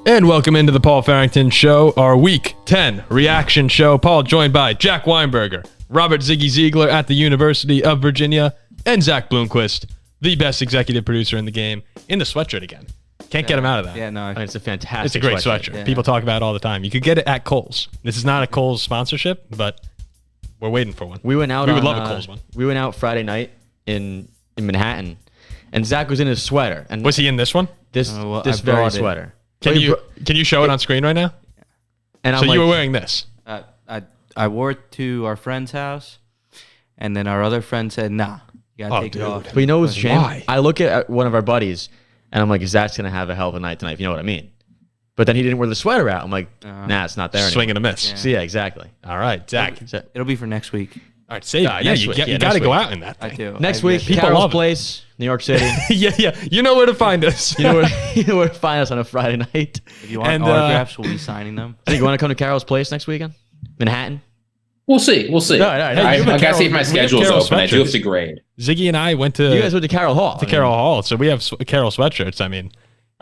And welcome into the Paul Farrington Show, our Week 10 reaction show. Paul joined by Jack Weinberger, Robert Ziggy Ziegler at the University of Virginia, and Zach Bloomquist, the best executive producer in the game, in the sweatshirt again. Can't get him out of that. Yeah, no. And it's a fantastic It's a great sweatshirt. Yeah. People talk about it all the time. You could get it at Kohl's. This is not a Kohl's sponsorship, but we're waiting for one. We went out. We would love a Kohl's one. We went out Friday night in Manhattan, and Zach was in his sweater. And Was he in this one? this very sweater? Can you show it on screen right now? And So you were wearing this. I wore it to our friend's house, and then our other friend said, "Nah, you gotta take it off." But you know what's shame? Why? I look at one of our buddies, and I'm like, Zach's gonna have a hell of a night tonight, if you know what I mean. But then he didn't wear the sweater out. I'm like, nah, it's not there anymore. Swing and a miss. Yeah. So yeah, exactly. All right, Zach. It'll be for next week. All right, save it. Yeah, next you week. got Yeah, to next go week. out in that I thing. do. Next week, People love Carol's it. Place, New York City. Yeah. You know where to find us. you know where to find us on a Friday night. If you want And, autographs, we'll be signing them. So you want to come to Carol's Place next weekend? Manhattan? We'll see. All right. Hey, I you have a gotta see if Carol- my we have schedule's Carol open. I do have sweatshirts. to grade. Ziggy and I went to You guys went to Carroll Hall. Carol Hall, so we have Carol sweatshirts. I mean,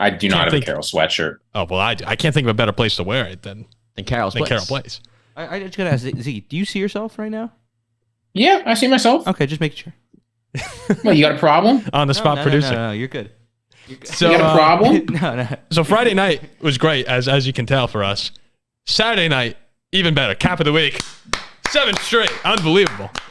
I do not have think- a Carol sweatshirt. oh well, I do. I can't think of a better place to wear it than in Carol's Place. Carol Place. I just gotta ask Ziggy, do you see yourself right now? Yeah, I see myself. Okay, just making sure. What, you got a problem? On the spot producer. No, you're good. So You got a problem? No. So Friday night was great, as you can tell for us. Saturday night, even better. Cap of the week. 7 straight.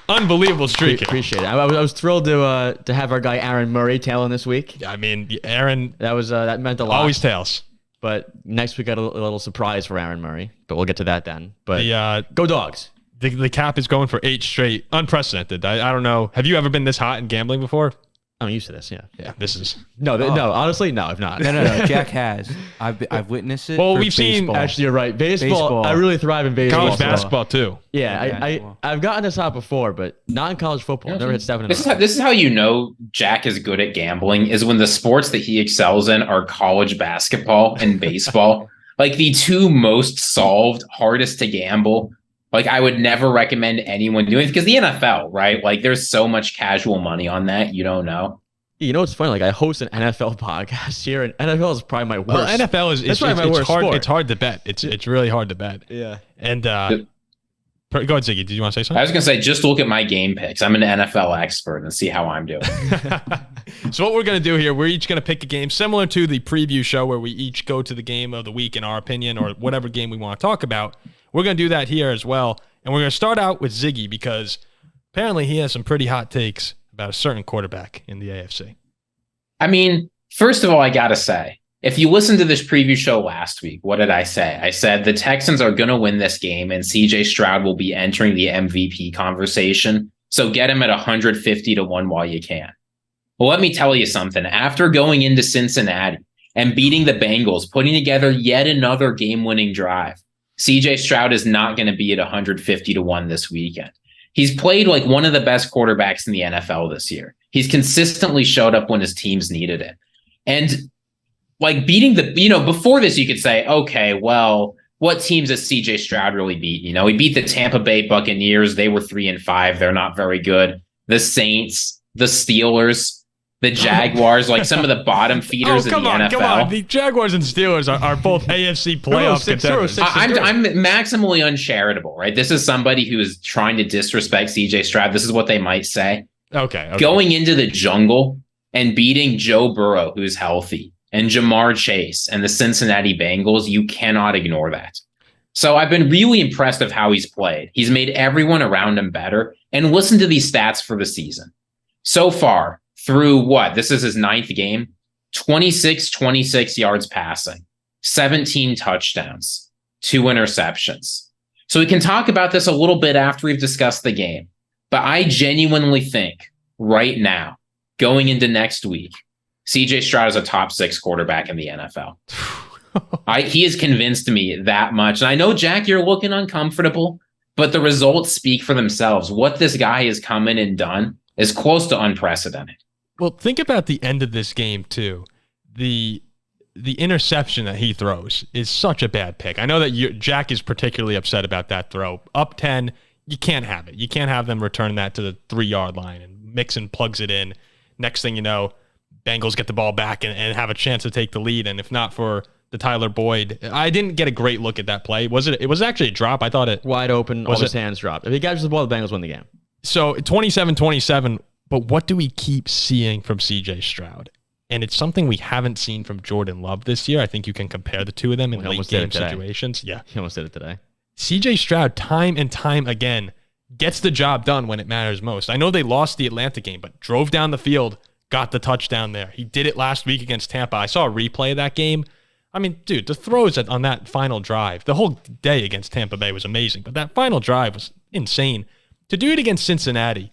Unbelievable streak. Appreciate it. I was thrilled to have our guy Aaron Murray tailing this week. I mean, Aaron That meant a lot. always tails. But next week got a little surprise for Aaron Murray. But we'll get to that then. But The go Dogs. the cap is going for 8 straight. Unprecedented. I don't know. Have you ever been this hot in gambling before? I'm used to this. Yeah. Yeah, this is. No. Honestly, no. I've not. No. Jack has. I've witnessed it. Well, for we've seen- baseball. Actually, you're right. Baseball. I really thrive in baseball. College so- basketball too. Yeah, Basketball. I've gotten this hot before, but not in college football. Never hit 7 This is how you know Jack is good at gambling, is when the sports that he excels in are college basketball and baseball. Like the two most solved, hardest to gamble. Like I would never recommend anyone doing it because the NFL, right? Like there's so much casual money on that. You don't know. You know what's funny? Like I host an NFL podcast here, and NFL is probably my worst. Well, NFL is That's probably my worst hard. sport. It's hard to bet. It's really hard to bet. Yeah. And go ahead, Ziggy. Did you want to say I something? was going to say, just look at my game picks. I'm an NFL expert and see how I'm doing. So what we're going to do here, we're each going to pick a game similar to the preview show where we each go to the game of the week in our opinion or whatever game we want to talk about. We're going to do that here as well. And we're going to start out with Ziggy because apparently he has some pretty hot takes about a certain quarterback in the AFC. I mean, first of all, I got to say, if you listened to this preview show last week, what did I say? I said the Texans are going to win this game and CJ Stroud will be entering the MVP conversation. So get him at 150 to 1 while you can. Well, let me tell you something. After going into Cincinnati and beating the Bengals, putting together yet another game-winning drive, CJ Stroud is not going to be at 150 to 1 this weekend. He's played like one of the best quarterbacks in the NFL this year. He's consistently showed up when his teams needed it. And like beating before this, you could say, okay, well, what teams has CJ Stroud really beat? You know, he beat the Tampa Bay Buccaneers. They were 3-5. They're not very good. The Saints, the Steelers, the Jaguars, like some of the bottom feeders in the NFL. Come on. The Jaguars and Steelers are both AFC playoff contenders. I'm maximally uncharitable, right? This is somebody who is trying to disrespect CJ Stroud. This is what they might say. Okay. Going into the jungle and beating Joe Burrow, who's healthy, and Jamar Chase and the Cincinnati Bengals, you cannot ignore that. So I've been really impressed of how he's played. He's made everyone around him better. And listen to these stats for the season. So far, through this is his 9th game, 26 yards passing, 17 touchdowns, 2 interceptions. So we can talk about this a little bit after we've discussed the game. But I genuinely think right now, going into next week, CJ Stroud is a top 6 quarterback in the NFL. He has convinced me that much. And I know, Jack, you're looking uncomfortable, but the results speak for themselves. What this guy has come in and done is close to unprecedented. Well, think about the end of this game, too. The interception that he throws is such a bad pick. I know that Jack is particularly upset about that throw. Up 10, you can't have it. You can't have them return that to the 3-yard line and Mixon plugs it in. Next thing you know, Bengals get the ball back and have a chance to take the lead. And if not for the Tyler Boyd. I didn't get a great look at that play. Was it? It was actually a drop. I thought it wide open. All his hands dropped. If he catches the ball, the Bengals win the game. So 27-27. But what do we keep seeing from CJ Stroud? And it's something we haven't seen from Jordan Love this year. I think you can compare the two of them in late game situations. Yeah, he almost did it today. CJ Stroud, time and time again, gets the job done when it matters most. I know they lost the Atlanta game, but drove down the field, got the touchdown there. He did it last week against Tampa. I saw a replay of that game. I mean, dude, the throws on that final drive, the whole day against Tampa Bay was amazing, but that final drive was insane. To do it against Cincinnati,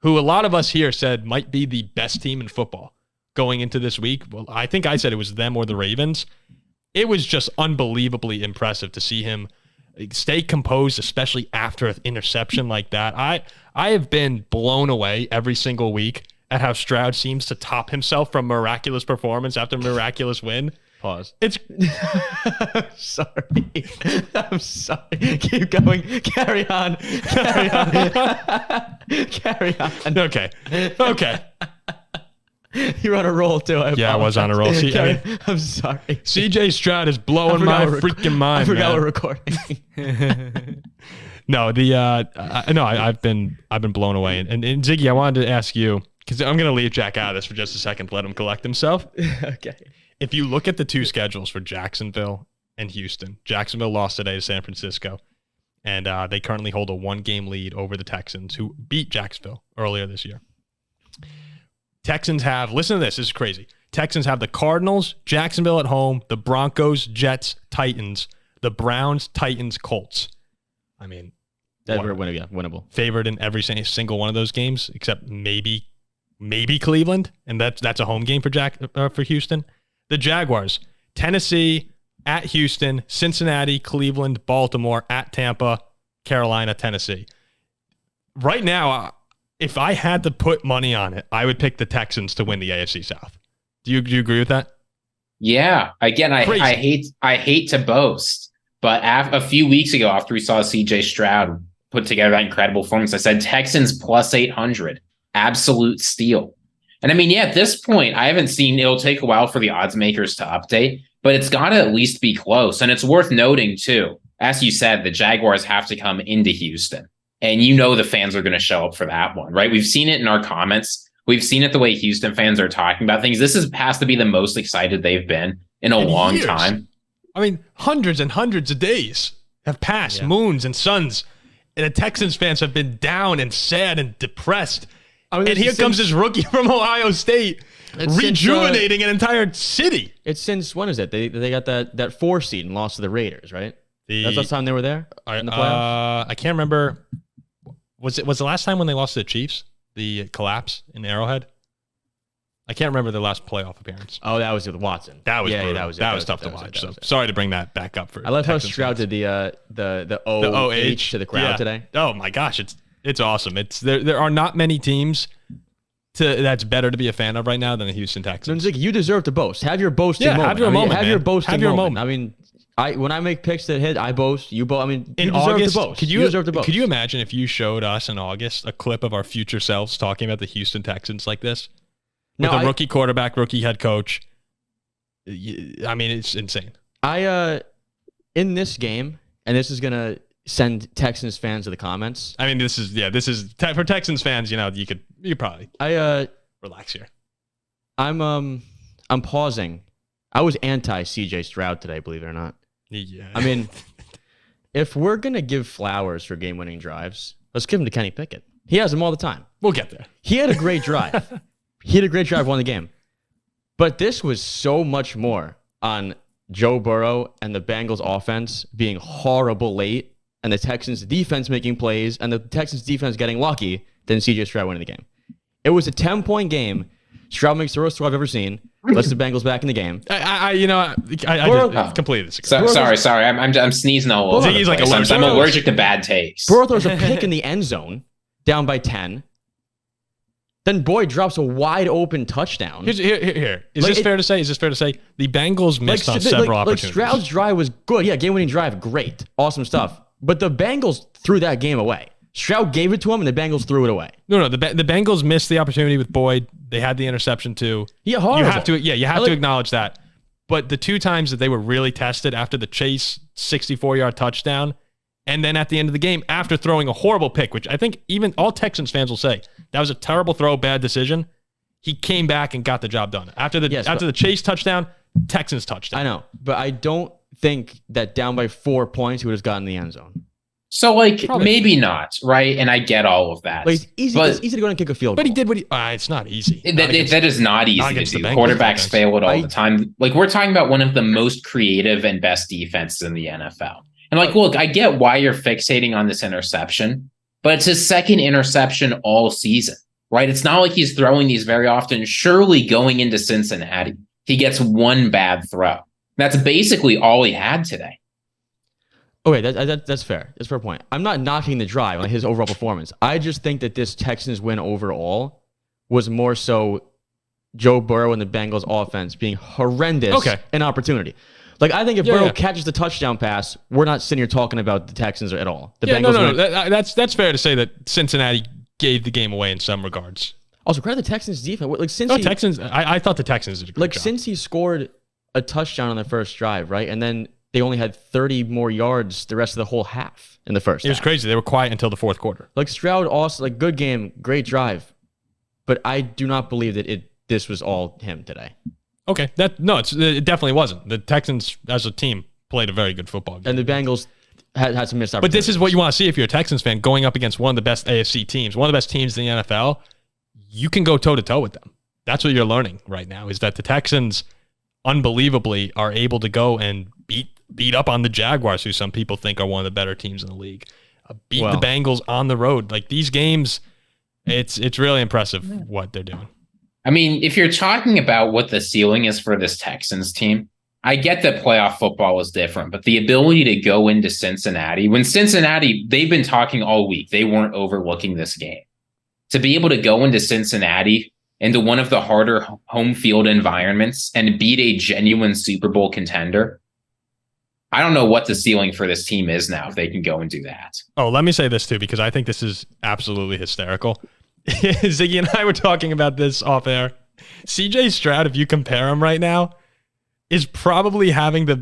who a lot of us here said might be the best team in football going into this week. Well, I think I said it was them or the Ravens. It was just unbelievably impressive to see him stay composed, especially after an interception like that. I have been blown away every single week at how Stroud seems to top himself from miraculous performance after miraculous win. Pause. It's I'm sorry. I'm sorry. Keep going. Carry on. Carry on. Carry on. Okay. You're on a roll too. I was on a roll. See, I'm sorry. CJ Stroud is blowing my freaking mind. I forgot we're recording. No, I've been blown away. And Ziggy, I wanted to ask you, because I'm going to leave Jack out of this for just a second to let him collect himself. Okay. If you look at the two schedules for Jacksonville and Houston, Jacksonville lost today to San Francisco, and they currently hold a 1-game lead over the Texans, who beat Jacksonville earlier this year. Texans have, listen to this is crazy. Texans have the Cardinals, Jacksonville at home, the Broncos, Jets, Titans, the Browns, Titans, Colts. I mean, that's winnable. Favored in every single one of those games, except maybe Cleveland, and that's a home game for Houston. The Jaguars, Tennessee, at Houston, Cincinnati, Cleveland, Baltimore, at Tampa, Carolina, Tennessee. Right now, if I had to put money on it, I would pick the Texans to win the AFC South. Do you agree with that? Yeah. Again, I hate to boast, but a few weeks ago, after we saw CJ Stroud put together that incredible performance, I said Texans plus 800, absolute steal. And I mean, yeah, at this point, I haven't seen, it'll take a while for the odds makers to update, but it's got to at least be close. And it's worth noting, too, as you said, the Jaguars have to come into Houston. And you know the fans are going to show up for that one, right? We've seen it in our comments. We've seen it the way Houston fans are talking about things. This has to be the most excited they've been in a long time. I mean, hundreds and hundreds of days have passed, moons and suns, and the Texans fans have been down and sad and depressed. I mean, and here comes this rookie from Ohio State rejuvenating an entire city. It's since, when is it? They got that 4 seed and lost to the Raiders, right? That's the last time they were there in the playoffs? I can't remember. Was the last time when they lost to the Chiefs? The collapse in Arrowhead? I can't remember the last playoff appearance. Oh, that was with Watson. That was that was tough to watch. So sorry to bring that back up for. I love how Stroud did the OH to the crowd today. Oh my gosh, it's awesome. There are not many teams that's better to be a fan of right now than the Houston Texans. No, Ziggy, you deserve to boast. Have your boasting moment. Have your moment. Have your boasting moment. I mean, when I make picks that hit, I boast. You boast. I mean, in you deserve August, to boast. You deserve to boast. Could you imagine if you showed us in August a clip of our future selves talking about the Houston Texans like this? With a rookie quarterback, rookie head coach. I mean, it's insane. In this game, and this is gonna send Texans fans to the comments. I mean, this is for Texans fans. You know, you could probably relax here. I'm pausing. I was anti CJ Stroud today, believe it or not. Yeah. I mean, if we're gonna give flowers for game-winning drives, let's give them to Kenny Pickett. He has them all the time. We'll get there. He had a great drive. Won the game. But this was so much more on Joe Burrow and the Bengals offense being horrible late and the Texans defense making plays and the Texans defense getting lucky than CJ Stroud winning the game. It was a 10-point game. Stroud makes the worst throw I've ever seen. Lets the Bengals back in the game. I completely disagree. Sorry. I'm sneezing all over. Ziggy's like I'm allergic to bad takes. Burrow throws a pick in the end zone, down by 10. Then Boyd drops a wide open touchdown. Here. Is this fair to say? The Bengals missed on several opportunities. Stroud's drive was good. Yeah, game-winning drive, great. Awesome stuff. But the Bengals threw that game away. Stroud gave it to him, and the Bengals threw it away. No. The Bengals missed the opportunity with Boyd. They had the interception too. Yeah, horrible. You have to acknowledge that. But the 2 times that they were really tested after the Chase 64-yard touchdown, and then at the end of the game, after throwing a horrible pick, which I think even all Texans fans will say, that was a terrible throw, bad decision. He came back and got the job done. After the Chase touchdown, Texans touchdown. I know, but I don't think that down by 4 points, he would have gotten the end zone. So, maybe not, right? And I get all of that. It's easy to go and kick a field goal. But he did what he... it's not easy. That is not easy to do. Quarterbacks fail it all the time. We're talking about one of the most creative and best defenses in the NFL. And, look, I get why you're fixating on this interception, but it's his second interception all season, right? It's not like he's throwing these very often. Surely going into Cincinnati, he gets one bad throw. That's basically all he had today. Okay, that's fair. That's a fair point. I'm not knocking the drive, his overall performance. I just think that this Texans win overall was more so Joe Burrow and the Bengals offense being horrendous in opportunity. I think if Burrow catches the touchdown pass, we're not sitting here talking about the Texans at all. The Bengals no. That's fair to say that Cincinnati gave the game away in some regards. Also, credit the Texans defense. Texans. I thought the Texans did a great job. Since he scored a touchdown on the first drive, right, and then they only had 30 more yards the rest of the whole half in the first half. It was crazy. They were quiet until the fourth quarter. Stroud also, good game, great drive. But I do not believe that this was all him today. Okay. It definitely wasn't. The Texans, as a team, played a very good football game. And the Bengals had some missed opportunities. But this is what you want to see if you're a Texans fan, going up against one of the best AFC teams, one of the best teams in the NFL. You can go toe-to-toe with them. That's what you're learning right now, is that the Texans unbelievably are able to go and beat up on the Jaguars, who some people think are one of the better teams in the league. The Bengals on the road. These games, it's really impressive what they're doing. I mean, if you're talking about what the ceiling is for this Texans team, I get that playoff football is different, but the ability to go into Cincinnati, they've been talking all week, they weren't overlooking this game. To be able to go into Cincinnati, into one of the harder home field environments, and beat a genuine Super Bowl contender, I don't know what the ceiling for this team is now if they can go and do that. Oh, let me say this too, because I think this is absolutely hysterical. Ziggy and I were talking about this off air. CJ Stroud, if you compare him right now, is probably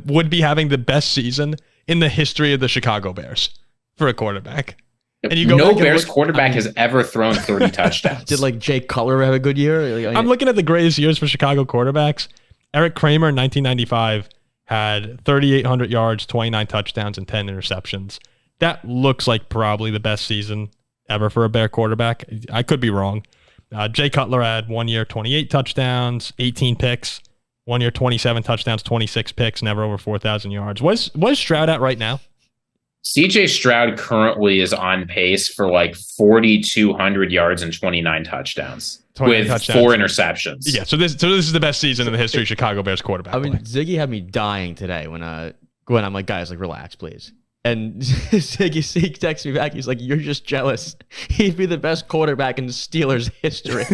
would be having the best season in the history of the Chicago Bears for a quarterback. And you go no Bears quarterback has ever thrown 30 touchdowns. Did Jay Cutler have a good year? I'm looking at the greatest years for Chicago quarterbacks. Eric Kramer in 1995 had 3,800 yards, 29 touchdowns, and 10 interceptions. That looks like probably the best season ever for a Bear quarterback. I could be wrong. Jay Cutler had 1 year, 28 touchdowns, 18 picks. 1 year, 27 touchdowns, 26 picks, never over 4,000 yards. What is Stroud at right now? CJ Stroud currently is on pace for 4,200 yards and 29 touchdowns with 4 interceptions. Yeah, so this is the best season in the history of Chicago Bears quarterback. Ziggy had me dying today when I'm like, guys, relax, please. And Ziggy texts me back. He's like, you're just jealous. He'd be the best quarterback in Steelers history.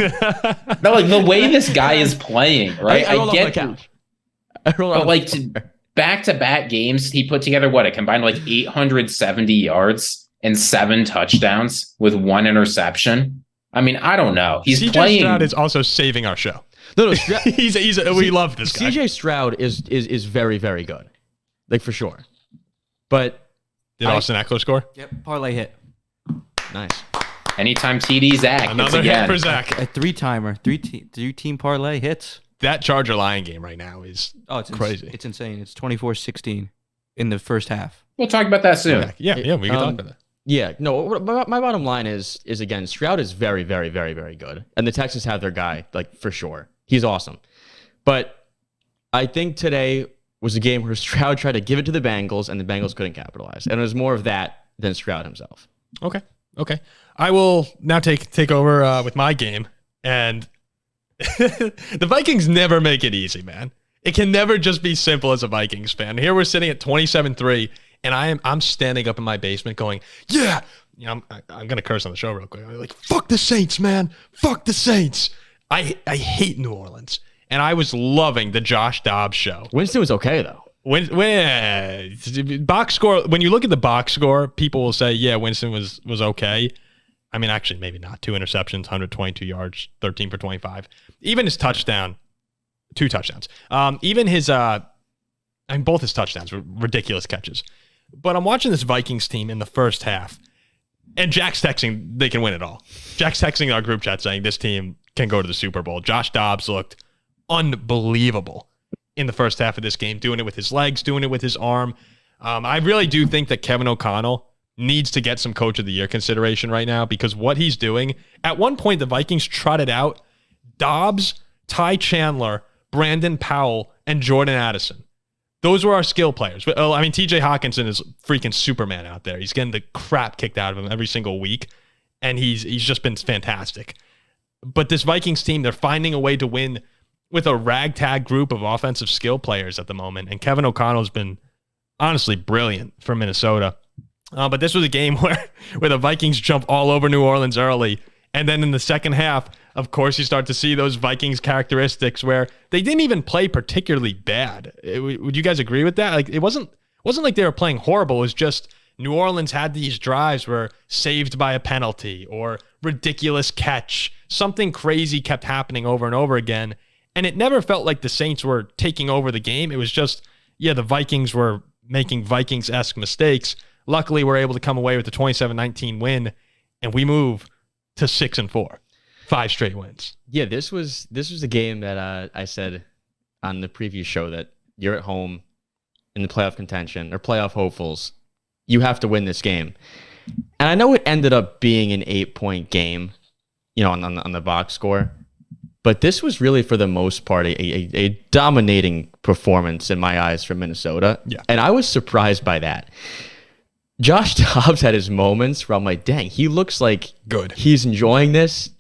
No, the way this guy is playing, right? I rolled off my couch. Back-to-back games, he put together a combined 870 yards and 7 touchdowns with 1 interception. I mean, I don't know. He's CJ playing. Stroud is also saving our show. No, we love this guy. CJ Stroud is very, very good, for sure. But did Austin Eckler score? Yep, parlay hit. Nice. Anytime TD Zach. Another hit for Zach. A 3-timer, 3-team parlay hits. That Charger Lion game right now is crazy. It's insane. It's 24-16 in the first half. We'll talk about that soon. Yeah, we can talk about that. Yeah, no, my bottom line is again, Stroud is very, very, very, very good. And the Texans have their guy, for sure. He's awesome. But I think today was a game where Stroud tried to give it to the Bengals, and the Bengals couldn't capitalize. And it was more of that than Stroud himself. Okay. I will now take over with my game. And the Vikings never make it easy, man. It can never just be simple as a Vikings fan. Here we're sitting at 27-3, and I'm standing up in my basement going, yeah. I'm going to curse on the show real quick. I'm like, fuck the Saints, man. Fuck the Saints. I hate New Orleans. And I was loving the Josh Dobbs show. Winston was okay, though. When box score, when you look at the box score, people will say, yeah, Winston was okay. I mean, actually, maybe not. 2 interceptions, 122 yards, 13 for 25. Even his touchdown, 2 touchdowns. Even his, both his touchdowns were ridiculous catches. But I'm watching this Vikings team in the first half, and Jack's texting they can win it all. Jack's texting our group chat saying this team can go to the Super Bowl. Josh Dobbs looked unbelievable in the first half of this game, doing it with his legs, doing it with his arm. I really do think that Kevin O'Connell needs to get some Coach of the Year consideration right now, because what he's doing, at one point the Vikings trotted out Dobbs, Ty Chandler, Brandon Powell, and Jordan Addison. Those were our skill players. I mean, TJ Hawkinson is freaking Superman out there. He's getting the crap kicked out of him every single week, and he's just been fantastic. But this Vikings team, they're finding a way to win with a ragtag group of offensive skill players at the moment, and Kevin O'Connell's been honestly brilliant for Minnesota. But this was a game where the Vikings jump all over New Orleans early, and then in the second half, of course, you start to see those Vikings characteristics where they didn't even play particularly bad. Would you guys agree with that? Like, it wasn't like they were playing horrible. It was just New Orleans had these drives where saved by a penalty or ridiculous catch. Something crazy kept happening over and over again, and it never felt like the Saints were taking over the game. It was just, the Vikings were making Vikings-esque mistakes. Luckily, we're able to come away with the 27-19 win, and we move to 6-4. 5 straight wins. Yeah, this was the game that I said on the preview show that you're at home in the playoff contention or playoff hopefuls. You have to win this game. And I know it ended up being an 8-point game, on the box score. But this was really, for the most part, a dominating performance in my eyes from Minnesota. Yeah. And I was surprised by that. Josh Dobbs had his moments where I'm like, dang, he looks like good. He's enjoying this.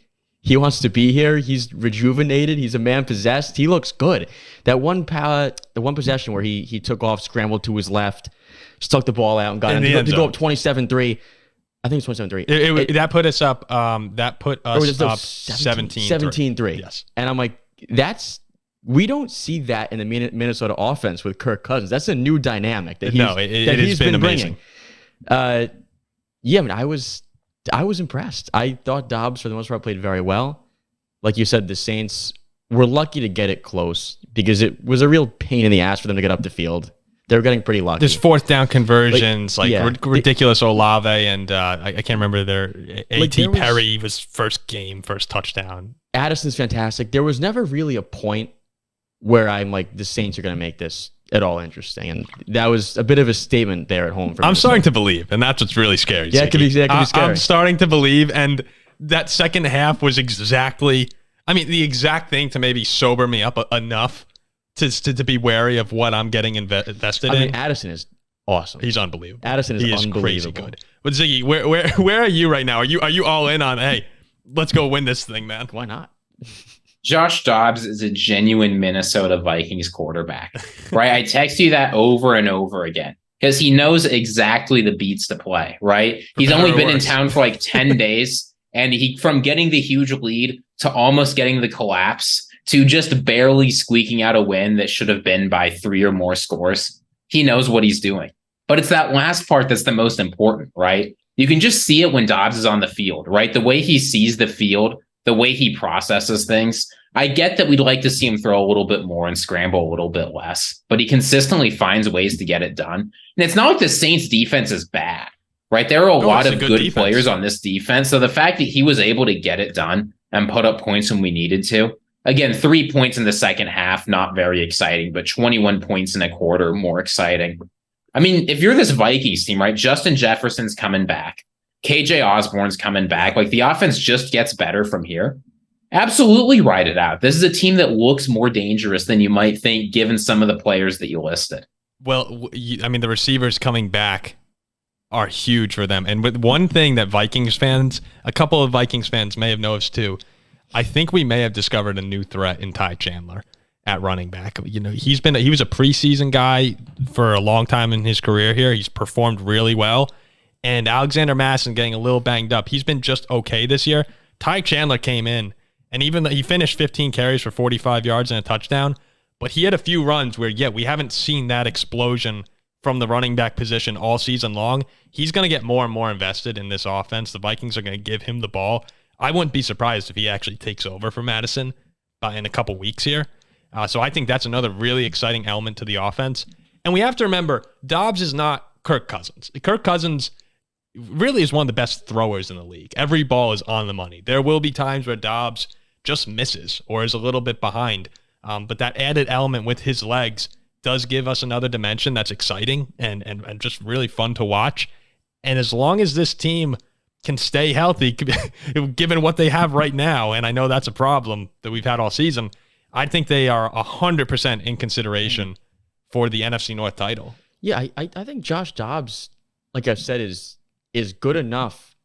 He wants to be here. He's rejuvenated. He's a man possessed. He looks good. The one possession where he took off, scrambled to his left, stuck the ball out, and got him to go up 27-3. I think it's 27-3. That put us up. That put us up 17-3. Yes. And I'm like, we don't see that in the Minnesota offense with Kirk Cousins. That's a new dynamic that he's been bringing. I was impressed. I thought Dobbs, for the most part, played very well. Like you said, the Saints were lucky to get it close because it was a real pain in the ass for them to get up the field. They were getting pretty lucky. There's 4th down conversions, ridiculous Olave, and I can't remember their A.T. Perry was first touchdown. Addison's fantastic. There was never really a point where I'm like, the Saints are going to make this at all interesting, and that was a bit of a statement there at home. I'm starting to believe, and that's what's really scary. Yeah, it could be scary. I'm starting to believe, and that second half was the exact thing to maybe sober me up enough to be wary of what I'm getting invested in. Addison is awesome. He's unbelievable. Addison is unbelievable. Crazy good. But Ziggy, where are you right now? Are you all in on, hey, let's go win this thing, man? Why not? Josh Dobbs is a genuine Minnesota Vikings quarterback, right? I text you that over and over again because he knows exactly the beats to play, right? He's only been in town for like 10 days, and from getting the huge lead to almost getting the collapse to just barely squeaking out a win that should have been by 3 or more scores. He knows what he's doing. But it's that last part that's the most important, right? You can just see it when Dobbs is on the field, right? The way he sees the field, the way he processes things. I get that we'd like to see him throw a little bit more and scramble a little bit less, but he consistently finds ways to get it done. And it's not like the Saints defense is bad, right? There are a lot of good players on this defense. So the fact that he was able to get it done and put up points when we needed to, again, 3 points in the second half, not very exciting, but 21 points in a quarter, more exciting. I mean, if you're this Vikings team, right? Justin Jefferson's coming back. KJ Osborne's coming back. Like, the offense just gets better from here. Absolutely ride it out. This is a team that looks more dangerous than you might think, given some of the players that you listed. Well, the receivers coming back are huge for them. And with one thing that a couple of Vikings fans may have noticed too, I think we may have discovered a new threat in Ty Chandler at running back. He was a preseason guy for a long time in his career here. He's performed really well. And Alexander Madison getting a little banged up. He's been just okay this year. Ty Chandler came in, and even though he finished 15 carries for 45 yards and a touchdown, but he had a few runs where, we haven't seen that explosion from the running back position all season long. He's going to get more and more invested in this offense. The Vikings are going to give him the ball. I wouldn't be surprised if he actually takes over for Madison in a couple weeks here. So I think that's another really exciting element to the offense. And we have to remember, Dobbs is not Kirk Cousins. Kirk Cousins really is one of the best throwers in the league. Every ball is on the money. There will be times where Dobbs just misses or is a little bit behind. But that added element with his legs does give us another dimension that's exciting and just really fun to watch. And as long as this team can stay healthy, given what they have right now, and I know that's a problem that we've had all season, I think they are 100% in consideration for the NFC North title. Yeah, I think Josh Dobbs, like I've said, is good enough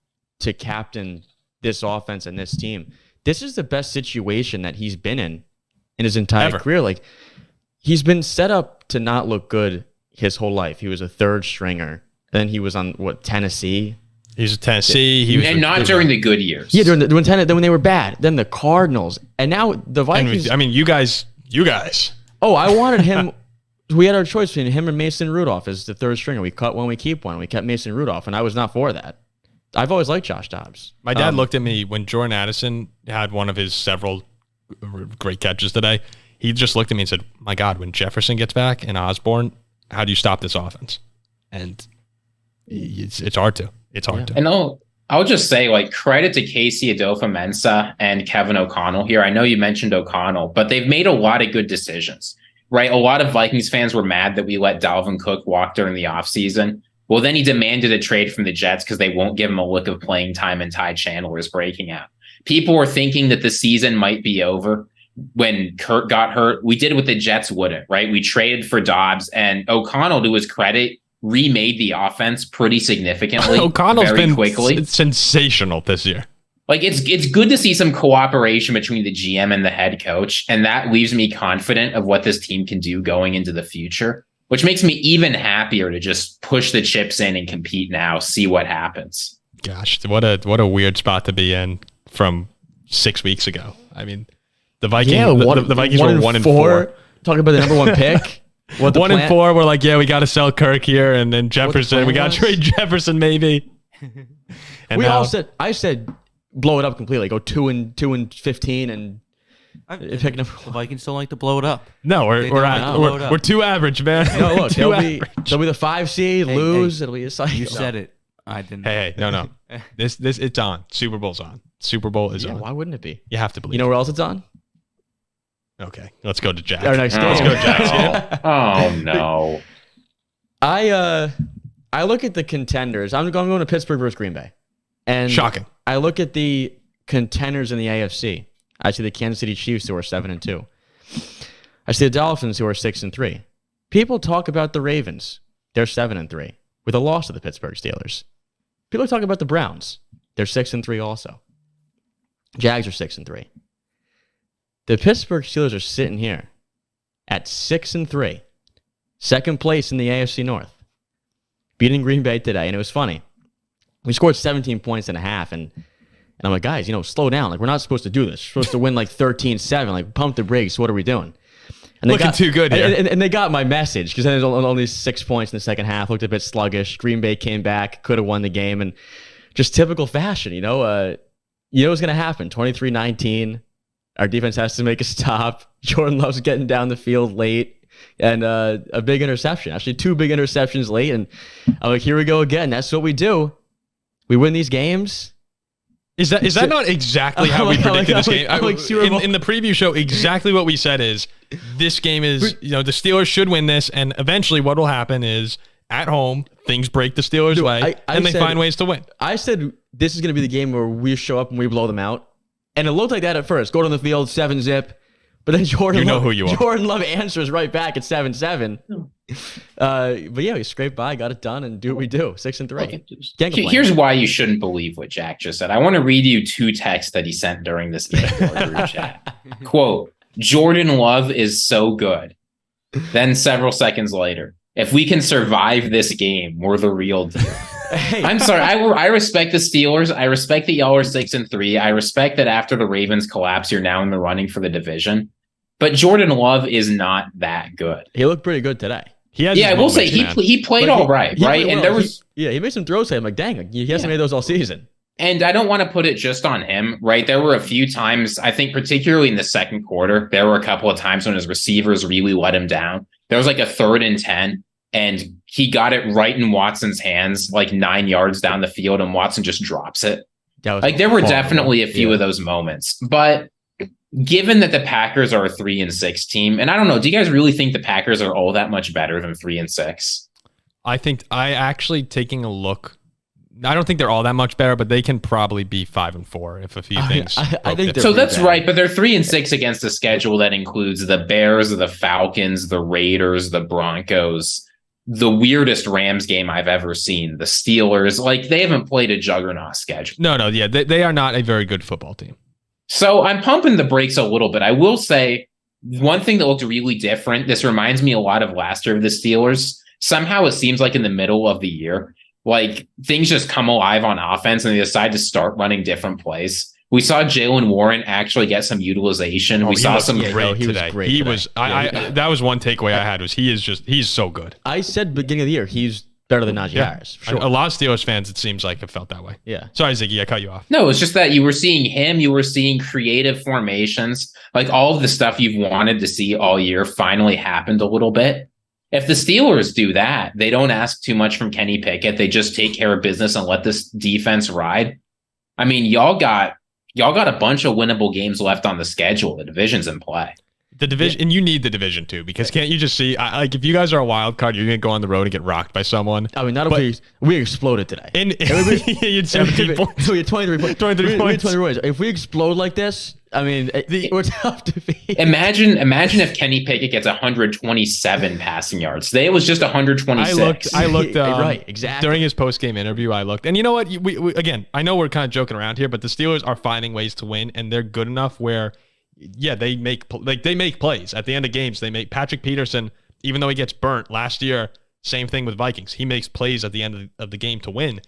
to captain this offense and this team. This is the best situation that he's been in his entire career. Like, he's been set up to not look good his whole life. He was a third stringer. Then he was on, Tennessee? He was at Tennessee. And not during the good years. Yeah, then when they were bad. Then the Cardinals. And now the Vikings. You guys. Oh, I wanted him. We had our choice between him and Mason Rudolph as the third stringer. We cut one, we keep one. We kept Mason Rudolph, and I was not for that. I've always liked Josh Dobbs. My dad looked at me when Jordan Addison had one of his several great catches today. He just looked at me and said, my God, when Jefferson gets back and Osborne, how do you stop this offense? And it's hard to. It's hard to. And I'll just say, like, credit to Casey Adolfo-Mensah and Kevin O'Connell here. I know you mentioned O'Connell, but they've made a lot of good decisions, right? A lot of Vikings fans were mad that we let Dalvin Cook walk during the offseason. Well, then he demanded a trade from the Jets because they won't give him a lick of playing time, and Ty Chandler is breaking out. People were thinking that the season might be over when Kurt got hurt. We did what the Jets wouldn't, right? We traded for Dobbs, and O'Connell, to his credit, remade the offense pretty significantly. O'Connell's very been quickly. Sensational this year. Like, it's good to see some cooperation between the GM and the head coach, and that leaves me confident of what this team can do going into the future, which makes me even happier to just push the chips in and compete now, see what happens. Gosh, what a weird spot to be in from 6 weeks ago. I mean, the Vikings, the Vikings were 1-4. Talking about the number one pick. 1-4. We're like, yeah, we got to sell Kirk here, and then Jefferson. We got to trade Jefferson maybe. And I said, blow it up completely. Go 2-15 and pick number one. The Vikings don't like to blow it up. No, we're too average, man. No, look, they'll be the 5 seed, lose. It'll be a cycle. You said it. I didn't. Hey, no. This it's on. Super Bowl's on. Super Bowl is on. Why wouldn't it be? You have to believe. You know where else it's on? Okay, let's go to Jack. Let's go to Jack. Oh no. I look at the contenders. I'm going to Pittsburgh versus Green Bay. And shocking. I look at the contenders in the AFC. I see the Kansas City Chiefs, who are 7-2. I see the Dolphins, who are 6-3. People talk about the Ravens. They're 7-3 with a loss to the Pittsburgh Steelers. People talk about the Browns. They're 6-3 also. Jags are 6-3. The Pittsburgh Steelers are sitting here at 6-3, second place in the AFC North, beating Green Bay today. And it was funny. We scored 17 points and a half, and I'm like, guys, slow down. Like, we're not supposed to do this. We're supposed to win like 13-7. Like, pump the brakes. What are we doing? And Looking too good here. And they got my message, because then there's only 6 points in the second half. Looked a bit sluggish. Green Bay came back, could have won the game, and just typical fashion, you know what's going to happen. 23-19. Our defense has to make a stop. Jordan Love's getting down the field late, and a big interception. Actually, 2 big interceptions late, and I'm like, here we go again. That's what we do. We win these games. Is that not exactly how we predicted this game? In the preview show, exactly what we said is this game is, the Steelers should win this, and eventually what will happen is at home, things break the Steelers' way, and they find ways to win. I said this is going to be the game where we show up and we blow them out. And it looked like that at first. Go on the field, 7-zip. But then Jordan Love answers right back at 7-7. But yeah, we scraped by, got it done, and do what we do. 6-3. Here's why you shouldn't believe what Jack just said. I want to read you 2 texts that he sent during this group chat. Quote, Jordan Love is so good. Then several seconds later, if we can survive this game, we're the real deal. Hey. I'm sorry. I respect the Steelers. I respect that y'all are 6-3. I respect that after the Ravens collapse, you're now in the running for the division. But Jordan Love is not that good. He looked pretty good today. I will say he played all right, right? Well. And there was he made some throws. I'm like, dang, he hasn't made those all season. And I don't want to put it just on him, right? There were a few times, I think particularly in the second quarter, there were a couple of times when his receivers really let him down. There was like a 3rd and 10, and he got it right in Watson's hands, like 9 yards down the field, and Watson just drops it. Like there were definitely a few of those moments. But given that the Packers are a 3-6 team, and I don't know, do you guys really think the Packers are all that much better than 3-6? I actually taking a look. I don't think they're all that much better, but they can probably be 5-4 if a few things. I think so. That's right, but they're 3-6 against a schedule that includes the Bears, the Falcons, the Raiders, the Broncos, the weirdest Rams game I've ever seen, the Steelers. Like they haven't played a juggernaut schedule. No, yeah, they are not a very good football team. So I'm pumping the brakes a little bit. I will say one thing that looked really different. This reminds me a lot of last year of the Steelers. Somehow it seems like in the middle of the year, like things just come alive on offense and they decide to start running different plays. We saw Jaylen Warren actually get some utilization. We saw some great today. He was that was one takeaway I had was he's so good. I said beginning of the year he's better than Najee Harris. Sure. A lot of Steelers fans, it seems like, have felt that way. Yeah. Sorry, Ziggy, I cut you off. No, it's just that you were seeing him. You were seeing creative formations, like all of the stuff you've wanted to see all year finally happened a little bit. If the Steelers do that, they don't ask too much from Kenny Pickett. They just take care of business and let this defense ride. I mean, y'all got a bunch of winnable games left on the schedule. The division's in play. The division, and you need the division too, because can't you just see, like, if you guys are a wild card, you're gonna go on the road and get rocked by someone. I mean, not only we exploded today. And you had 17 points. We had 23 points. 23 points. 20 points. If we explode like this, I mean, we're tough to beat. Imagine if Kenny Pickett gets 127 passing yards. Today it was just 126. I looked right, exactly. During his post-game interview, I looked. And you know what? We again, I know we're kind of joking around here, but the Steelers are finding ways to win, and they're good enough where, yeah, they make plays. At the end of games, they make Patrick Peterson, even though he gets burnt last year, same thing with Vikings. He makes plays at the end of the game to win.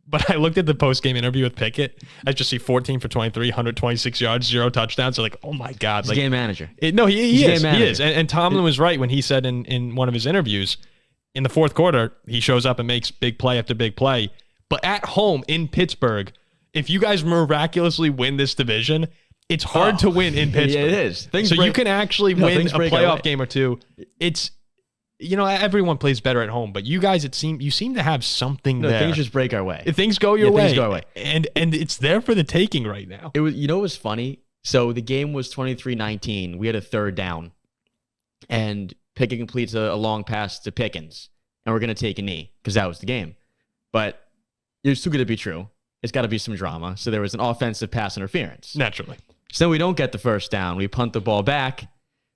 But I looked at the post-game interview with Pickett. I just see 14 for 23, 126 yards, 0 touchdowns. So like, oh my God. He's a game manager. He is. And Tomlin was right when he said in one of his interviews, in the fourth quarter, he shows up and makes big play after big play. But at home in Pittsburgh, if you guys miraculously win this division, it's hard to win in Pittsburgh. Yeah, it is. You can actually win a playoff game or two. It's, everyone plays better at home, but you guys, you seem to have something there. Things just break our way. If things go your way. Things go our way. And it's there for the taking right now. It was, it was funny. So the game was 23-19. We had a third down, and Pickett completes a long pass to Pickens, and we're going to take a knee because that was the game. But it's too good to be true. It's got to be some drama. So there was an offensive pass interference. Naturally. So we don't get the first down. We punt the ball back.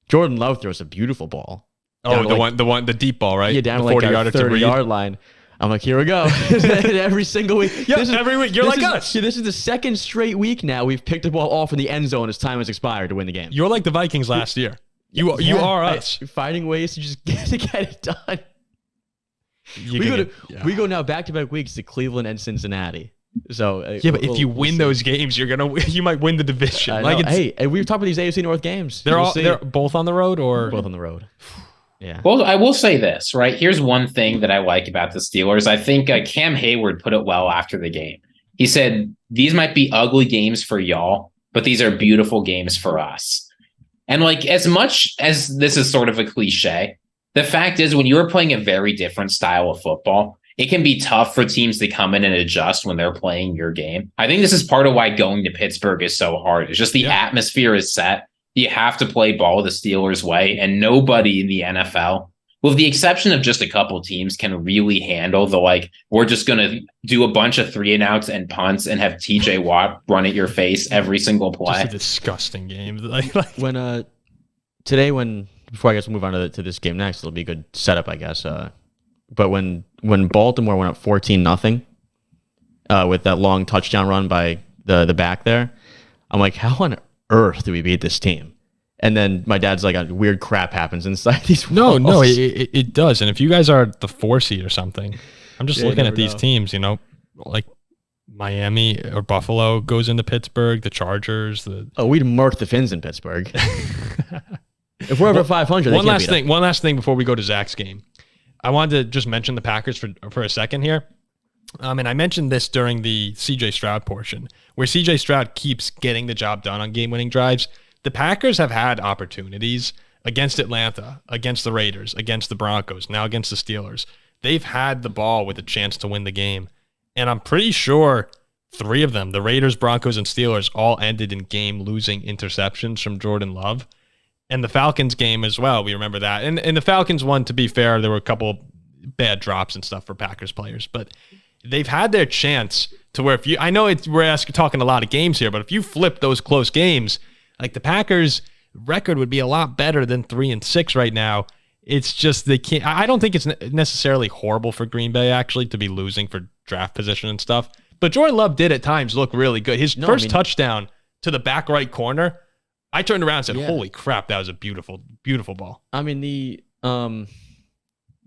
Jordan Love throws a beautiful ball. Oh, the deep ball, right? Yeah, down the 40-yard line. I'm like, here we go. Every single week. Yeah, every week. You're like us. This is the second straight week now we've picked the ball off in the end zone as time has expired to win the game. You're like the Vikings last year. You are us. Finding ways to just get it done. We go now back-to-back weeks to Cleveland and Cincinnati. So but if you win those games, you might win the division. Hey, we've talked about these AFC North games. They're both on the road, or both on the road. Yeah. Well, I will say this, right? Here's one thing that I like about the Steelers. I think Cam Hayward put it well after the game. He said, these might be ugly games for y'all, but these are beautiful games for us. And like, as much as this is sort of a cliche, the fact is when you're playing a very different style of football, it can be tough for teams to come in and adjust when they're playing your game. I think this is part of why going to Pittsburgh is so hard. It's just the atmosphere is set. You have to play ball the Steelers' way, and nobody in the NFL, with the exception of just a couple teams, can really handle we're just going to do a bunch of 3-and-outs and punts and have TJ Watt run at your face every single play. Just a disgusting game. Before I guess we'll move on to this game next, it'll be a good setup, I guess. But when Baltimore went up 14-0 with that long touchdown run by the back there, I'm like, how on earth do we beat this team? And then my dad's like, weird crap happens inside these walls. No, it does. And if you guys are the 4 seed or something, I'm just looking at these teams, like Miami or Buffalo goes into Pittsburgh, the Chargers. We'd murk the Finns in Pittsburgh. If we're over 500, one last thing before we go to Zach's game. I wanted to just mention the Packers for a second here. And I mentioned this during the CJ Stroud portion, where CJ Stroud keeps getting the job done on game-winning drives. The Packers have had opportunities against Atlanta, against the Raiders, against the Broncos, now against the Steelers. They've had the ball with a chance to win the game. And I'm pretty sure 3 of them, the Raiders, Broncos, and Steelers, all ended in game-losing interceptions from Jordan Love. And the Falcons game as well, we remember that. And the Falcons one, to be fair, there were a couple bad drops and stuff for Packers players. But they've had their chance to where if you, I know we're talking a lot of games here, but if you flip those close games, like the Packers' record would be a lot better than 3-6 right now. It's just they can't. I don't think it's necessarily horrible for Green Bay actually to be losing for draft position and stuff. But Jordan Love did at times look really good. His first touchdown to the back right corner, I turned around and said, "Holy crap, that was a beautiful, beautiful ball." I mean the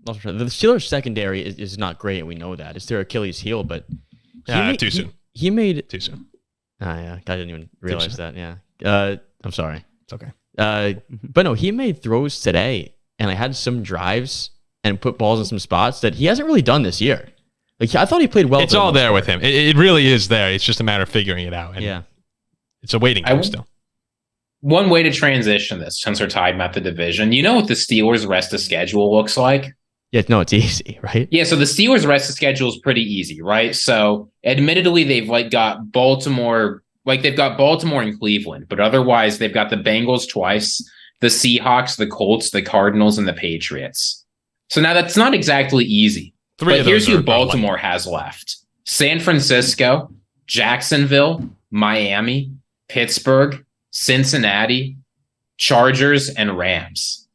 Steelers secondary is not great, and we know that it's their Achilles heel. But too soon. He made too soon. I didn't even realize that. Yeah, I'm sorry. It's okay. But no, he made throws today, and I had some drives and put balls in some spots that he hasn't really done this year. Like I thought he played well. It's all there with him. It really is there. It's just a matter of figuring it out. And yeah, it's a waiting game still. One way to transition this, since we're talking about the division, you know what the Steelers' rest of schedule looks like? Yeah, no, it's easy, right? Yeah, so the Steelers' rest of schedule is pretty easy, right? So, admittedly, they've got Baltimore, they've got Baltimore and Cleveland, but otherwise they've got the Bengals twice, the Seahawks, the Colts, the Cardinals, and the Patriots. So now that's not exactly easy. But here's who Baltimore has left: San Francisco, Jacksonville, Miami, Pittsburgh, Cincinnati, Chargers, and Rams.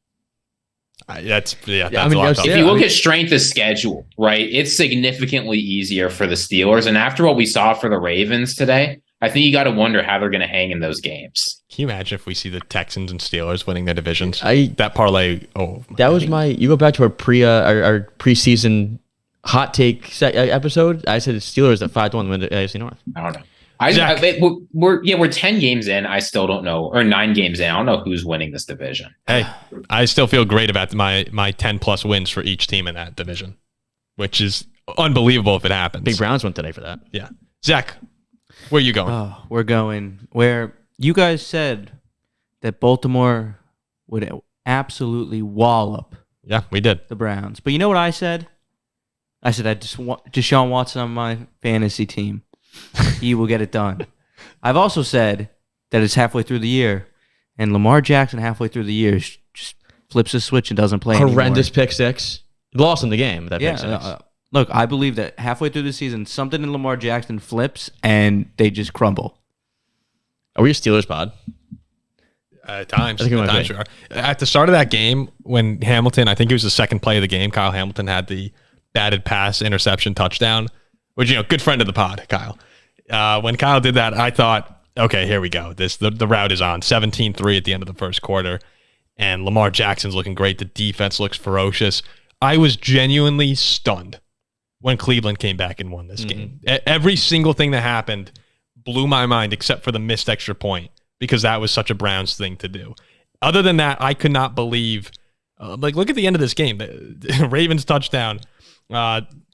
That's a lot. If you look at strength of schedule, right, it's significantly easier for the Steelers. And after what we saw for the Ravens today, I think you got to wonder how they're going to hang in those games. Can you imagine if we see the Texans and Steelers winning their divisions? That parlay. You go back to our preseason hot take episode. I said the Steelers at 5-1 win the AFC North. I don't know. We're 10 games in. I still don't know, or 9 games in. I don't know who's winning this division. Hey, I still feel great about my 10 plus wins for each team in that division, which is unbelievable if it happens. Big Browns won today for that. Yeah, Zach, where are you going? Oh, we're going where you guys said that Baltimore would absolutely wallop. Yeah, we did. The Browns, but you know what I said? I said I just want Deshaun Watson on my fantasy team. He will get it done. I've also said that it's halfway through the year, and Lamar Jackson halfway through the year just flips a switch and doesn't play anymore. Horrendous pick six. Lost in the game with that pick six. Look, I believe that halfway through the season, something in Lamar Jackson flips, and they just crumble. Are we a Steelers pod? At times. We are. At the start of that game, when Hamilton, I think it was the second play of the game, Kyle Hamilton had the batted pass interception touchdown, which, good friend of the pod, Kyle. When Kyle did that, I thought, okay, here we go. The route is on. 17-3 at the end of the first quarter, and Lamar Jackson's looking great. The defense looks ferocious. I was genuinely stunned when Cleveland came back and won this game. Every single thing that happened blew my mind except for the missed extra point, because that was such a Browns thing to do. Other than that, I could not believe, look at the end of this game. The Ravens touchdown,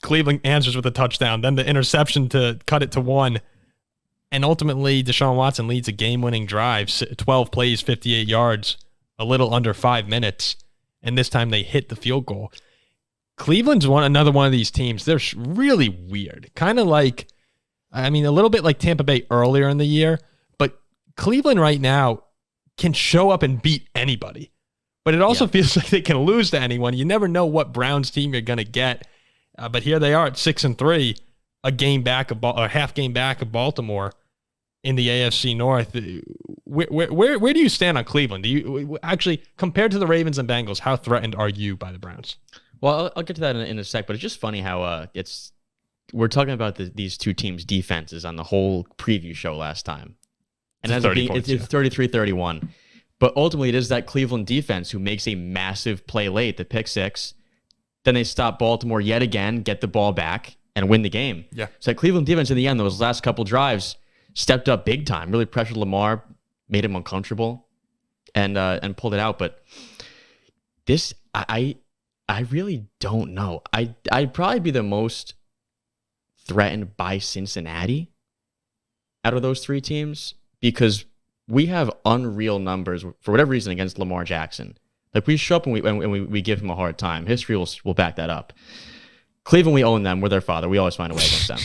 Cleveland answers with a touchdown, then the interception to cut it to 1. And ultimately, Deshaun Watson leads a game-winning drive, 12 plays, 58 yards, a little under 5 minutes. And this time they hit the field goal. Cleveland's another one of these teams. They're really weird. Kind of like, a little bit like Tampa Bay earlier in the year. But Cleveland right now can show up and beat anybody. But it also feels like they can lose to anyone. You never know what Browns team you're going to get. But here they are at 6-3, a half game back of Baltimore in the AFC North. Where do you stand on Cleveland? Do you actually, compared to the Ravens and Bengals, how threatened are you by the Browns? Well, I'll get to that in a sec, but it's just funny how we're talking about these two teams' defenses on the whole preview show last time. And it's 33-31. But ultimately, it is that Cleveland defense who makes a massive play late, the pick six. Then they stop Baltimore yet again, get the ball back, and win the game. Yeah. So that Cleveland defense in the end, those last couple drives, stepped up big time, really pressured Lamar, made him uncomfortable, and pulled it out. But this, I really don't know. I'd probably be the most threatened by Cincinnati out of those three teams, because we have unreal numbers for whatever reason against Lamar Jackson. Like, we show up and we give him a hard time. History will back that up. Cleveland, we own them. We're their father. We always find a way against them.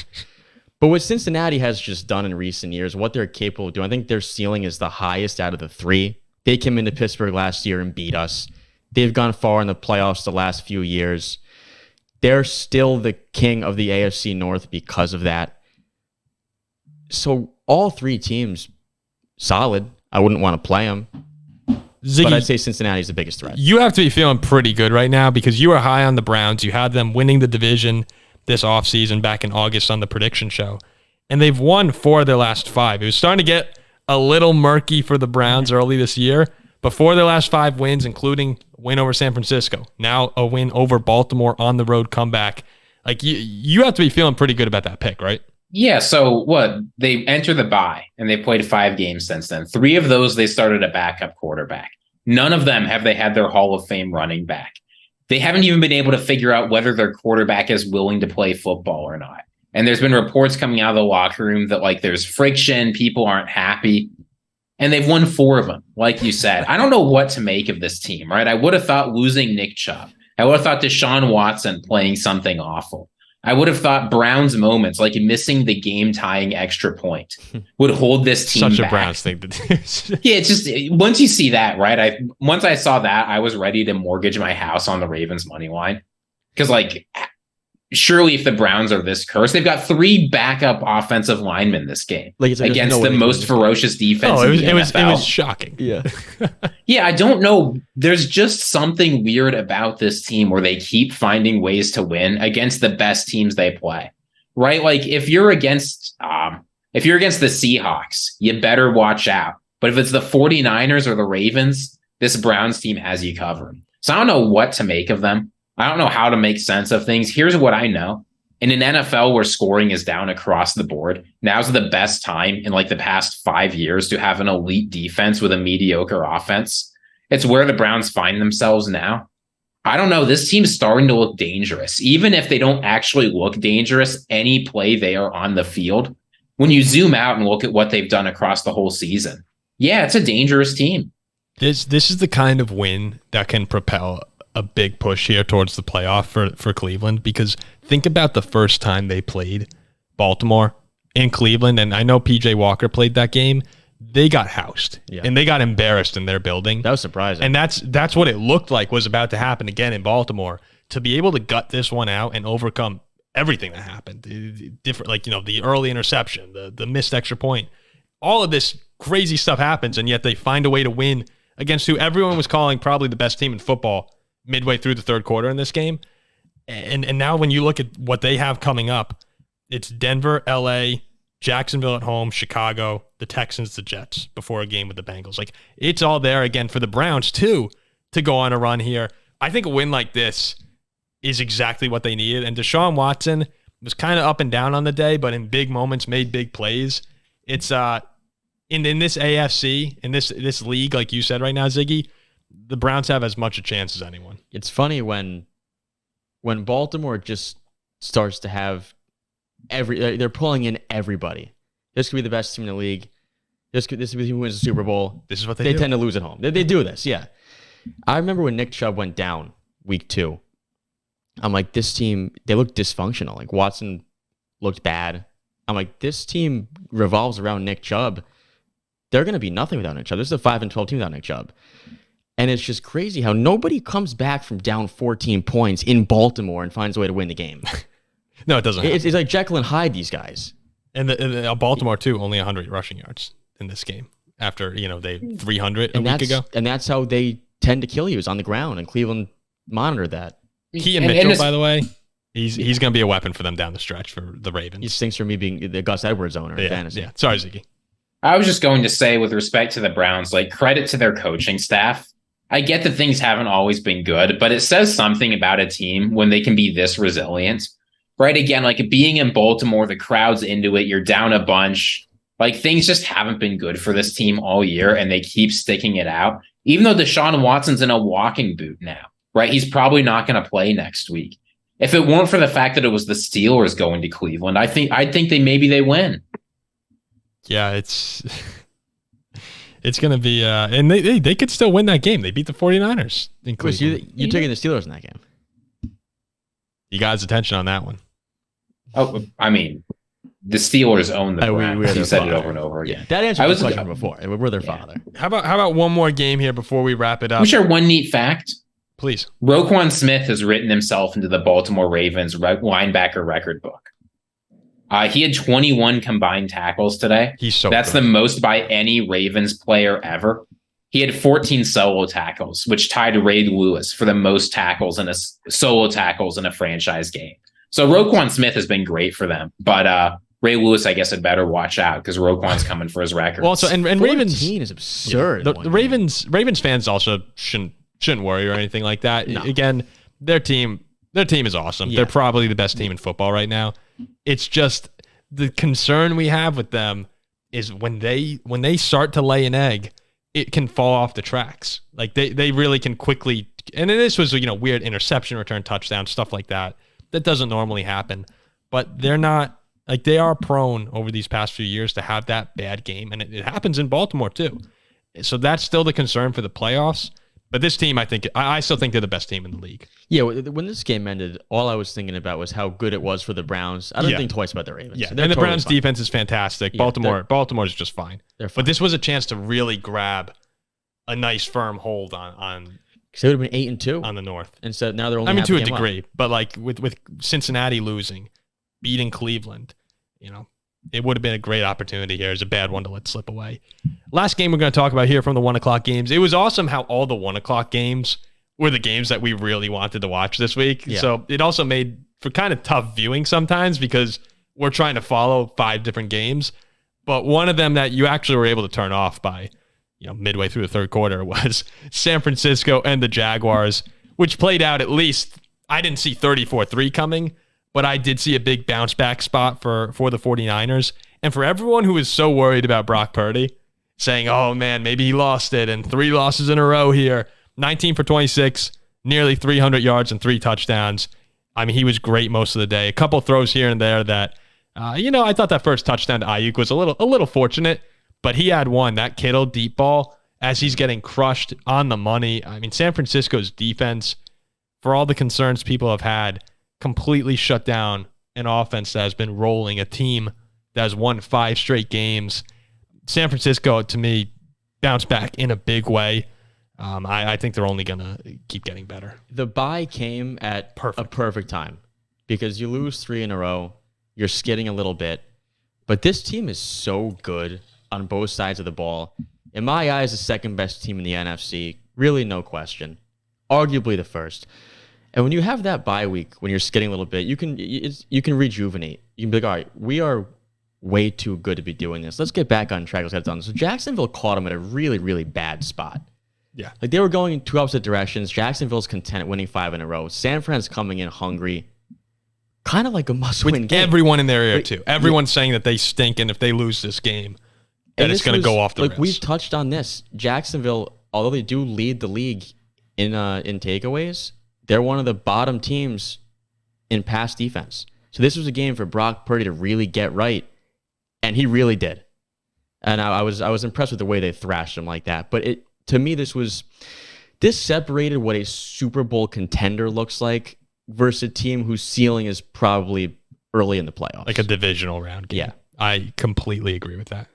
But what Cincinnati has just done in recent years, what they're capable of doing, I think their ceiling is the highest out of the three. They came into Pittsburgh last year and beat us. They've gone far in the playoffs the last few years. They're still the king of the AFC North because of that. So all three teams, solid. I wouldn't want to play them. Ziggy, but I'd say Cincinnati's the biggest threat. You have to be feeling pretty good right now because you were high on the Browns. You had them winning the division this offseason back in August on the prediction show. And they've won 4 of their last 5. It was starting to get a little murky for the Browns early this year. Before their last 5 wins, including a win over San Francisco, now a win over Baltimore on the road comeback. Like, you have to be feeling pretty good about that pick, right? Yeah, so what? They enter the bye, and they played 5 games since then. 3 of those, they started a backup quarterback. None of them have they had their Hall of Fame running back. They haven't even been able to figure out whether their quarterback is willing to play football or not. And there's been reports coming out of the locker room that, like, there's friction, people aren't happy. And they've won 4 of them, like you said. I don't know what to make of this team, right? I would have thought losing Nick Chubb. I would have thought Deshaun Watson playing something awful. I would have thought Browns moments, like missing the game-tying extra point, would hold this team Such back. a Browns thing to do. Yeah, it's just, once you see that, right? Once I saw that, I was ready to mortgage my house on the Ravens money line. Because, like, surely if the Browns are this cursed, they've got 3 backup offensive linemen this game, like, against the most ferocious defense in the NFL. It was shocking. Yeah. Yeah, I don't know. There's just something weird about this team where they keep finding ways to win against the best teams they play, right? Like, if you're against the Seahawks, you better watch out. But if it's the 49ers or the Ravens, this Browns team has you covered. So I don't know what to make of them. I don't know how to make sense of things. Here's what I know. In an NFL where scoring is down across the board, now's the best time in, like, the past 5 years to have an elite defense with a mediocre offense. It's where the Browns find themselves now. I don't know. This team's starting to look dangerous. Even if they don't actually look dangerous, any play they are on the field, when you zoom out and look at what they've done across the whole season, yeah, it's a dangerous team. This is the kind of win that can propel a big push here towards the playoff for Cleveland, because think about the first time they played Baltimore in Cleveland, and I know PJ Walker played that game. They got housed, and they got embarrassed in their building. That was surprising. And that's what it looked like was about to happen again in Baltimore. To be able to gut this one out and overcome everything that happened, different, like, the early interception, the missed extra point, all of this crazy stuff happens, and yet they find a way to win against who everyone was calling probably the best team in football midway through the third quarter in this game. And now when you look at what they have coming up, it's Denver, LA, Jacksonville at home, Chicago, the Texans, the Jets before a game with the Bengals. Like, it's all there again for the Browns too to go on a run here. I think a win like this is exactly what they needed. And Deshaun Watson was kind of up and down on the day, but in big moments made big plays. It's in this AFC, in this league, like you said right now, Ziggy, the Browns have as much a chance as anyone. It's funny when Baltimore just starts to have they're pulling in everybody. This could be the best team in the league. This could be the team who wins the Super Bowl. This is what they do. tend to lose at home. They do this, yeah. I remember when Nick Chubb went down week 2. I'm like, this team, they look dysfunctional. Like, Watson looked bad. I'm like, this team revolves around Nick Chubb. They're going to be nothing without Nick Chubb. This is a 5-12 team without Nick Chubb. And it's just crazy how nobody comes back from down 14 points in Baltimore and finds a way to win the game. No, it doesn't. It's like Jekyll and Hyde, these guys. And Baltimore, too, only 100 rushing yards in this game after, they 300 a week ago. And that's how they tend to kill you, is on the ground, and Cleveland monitored that. Keaton Mitchell, by the way, he's going to be a weapon for them down the stretch for the Ravens. He stinks for me being the Gus Edwards owner in fantasy. Yeah, sorry, Ziggy. I was just going to say, with respect to the Browns, like, credit to their coaching staff. I get that things haven't always been good, but it says something about a team when they can be this resilient, right? Again, like, being in Baltimore, the crowd's into it, you're down a bunch. Like, things just haven't been good for this team all year, and they keep sticking it out. Even though Deshaun Watson's in a walking boot now, right? He's probably not going to play next week. If it weren't for the fact that it was the Steelers going to Cleveland, I think they win. Yeah, it's going to be and they could still win that game. They beat the 49ers in Cleveland. You're taking the Steelers in that game. You guys' attention on that one. Oh, I mean, the Steelers own the Browns. You said it over and over again. Yeah, that answered the question before. We're their father. How about one more game here before we wrap it up? Can we share one neat fact? Please. Roquan Smith has written himself into the Baltimore Ravens linebacker record book. He had 21 combined tackles today. That's the most by any Ravens player ever. He had 14 solo tackles, which tied Ray Lewis for the most tackles solo tackles in a franchise game. So Roquan Smith has been great for them, but Ray Lewis, I guess, had better watch out because Roquan's coming for his record. Well, and Ravens is absurd. The Ravens fans also shouldn't worry or anything like that. No. Again, their team is awesome. Yeah. They're probably the best team in football right now. It's just the concern we have with them is when they start to lay an egg, it can fall off the tracks. Like they really can quickly. And this was weird interception return touchdown stuff like that. That doesn't normally happen, but they're not like they are prone over these past few years to have that bad game, and it happens in Baltimore too. So that's still the concern for the playoffs. But this team, I still think they're the best team in the league. Yeah, when this game ended, all I was thinking about was how good it was for the Browns. I don't think twice about the Ravens. Yeah, and the Browns' defense is fantastic. Yeah, Baltimore's just fine. They're fine. But this was a chance to really grab a nice firm hold on. Because they would have been 8-2 on the North. Instead, now they're only to a degree, but like with Cincinnati losing, beating Cleveland, it would have been a great opportunity here. It's a bad one to let slip away. Last game we're going to talk about here from the 1 o'clock games. It was awesome how all the 1 o'clock games were the games that we really wanted to watch this week. Yeah. So it also made for kind of tough viewing sometimes because we're trying to follow 5 different games. But one of them that you actually were able to turn off by midway through the third quarter was San Francisco and the Jaguars, which played out at least, I didn't see 34-3 coming, but I did see a big bounce back spot for the 49ers. And for everyone who is so worried about Brock Purdy, saying, oh man, maybe he lost it and 3 losses in a row here, 19 for 26, nearly 300 yards and 3 touchdowns. I mean, he was great most of the day. A couple throws here and there that, I thought that first touchdown to Ayuk was a little fortunate, but he had one, that Kittle deep ball, as he's getting crushed on the money. I mean, San Francisco's defense, for all the concerns people have had, completely shut down an offense that has been rolling, a team that has won 5 straight games. San Francisco, to me, bounced back in a big way. I think they're only going to keep getting better. The bye came at a perfect time because you lose 3 in a row. You're skidding a little bit. But this team is so good on both sides of the ball. In my eyes, the second best team in the NFC. Really, no question. Arguably the first. And when you have that bye week, when you're skidding a little bit, you can rejuvenate. You can be like, all right, we are way too good to be doing this. Let's get back on track. Let's get it done. So Jacksonville caught them at a really, really bad spot. Yeah. Like they were going in 2 opposite directions. Jacksonville's content winning 5 in a row. San Fran's coming in hungry. Kind of like a must-win game. Everyone in their ear, too. Everyone's saying that they stink, and if they lose this game, that it's going to go off the rails. We've touched on this. Jacksonville, although they do lead the league in takeaways, they're one of the bottom teams in pass defense. So this was a game for Brock Purdy to really get right, and he really did. And I was impressed with the way they thrashed him like that. But to me, this separated what a Super Bowl contender looks like versus a team whose ceiling is probably early in the playoffs. Like a divisional round game. Yeah. I completely agree with that.